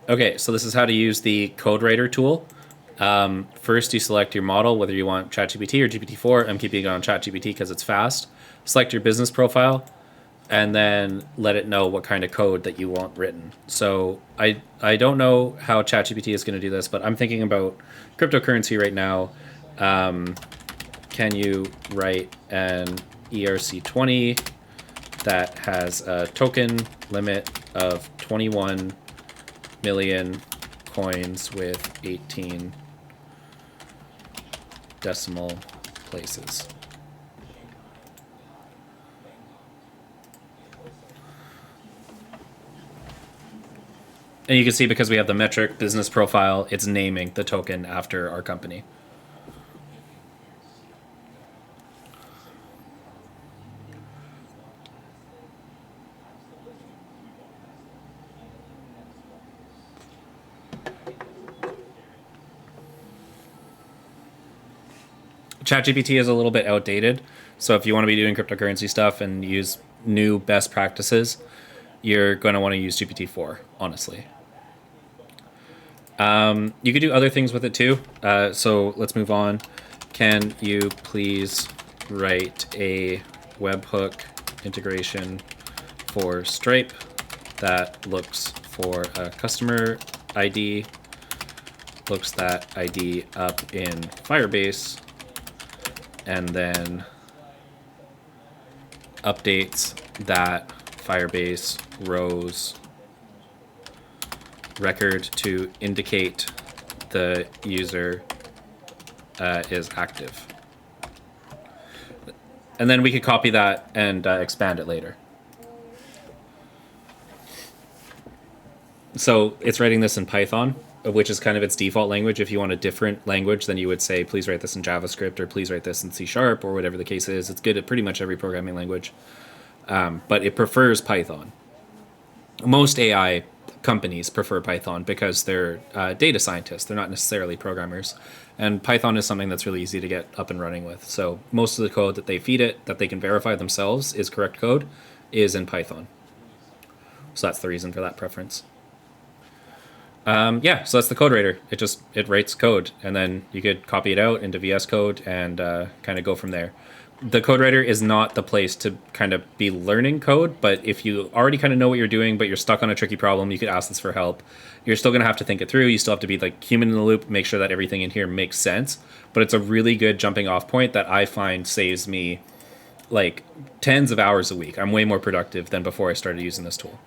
Okay, so this is how to use the code writer tool. First, you select your model, whether you want ChatGPT or GPT-4. I'm keeping it on ChatGPT because it's fast. Select your business profile, and then let it know what kind of code that you want written. So I don't know how ChatGPT is going to do this, but I'm thinking about cryptocurrency right now. Can you write an ERC20 that has a token limit of 21 million coins with 18 decimal places? And you can see, because we have the metric business profile, it's naming the token after our company. ChatGPT is a little bit outdated, so if you want to be doing cryptocurrency stuff and use new best practices, you're going to want to use GPT-4, honestly. You could do other things with it too. So let's move on. Can you please write a webhook integration for Stripe that looks for a customer ID, looks that ID up in Firebase, and then updates that Firebase rows record to indicate the user is active. And then we could copy that and expand it later. So it's writing this in Python, which is kind of its default language. If you want a different language, then you would say, please write this in JavaScript, or please write this in C# or whatever the case is. It's good at pretty much every programming language. But it prefers Python. Most AI companies prefer Python because they're data scientists. They're not necessarily programmers. And Python is something that's really easy to get up and running with. So most of the code that they feed it, that they can verify themselves is correct code, is in Python. So that's the reason for that preference. Yeah, so that's the code writer. It writes code, and then you could copy it out into VS Code and kind of go from there. The code writer is not the place to kind of be learning code, but if you already kind of know what you're doing, but you're stuck on a tricky problem, you could ask this for help. You're still going to have to think it through. You still have to be like human in the loop, make sure that everything in here makes sense. But it's a really good jumping off point that I find saves me like tens of hours a week. I'm way more productive than before I started using this tool.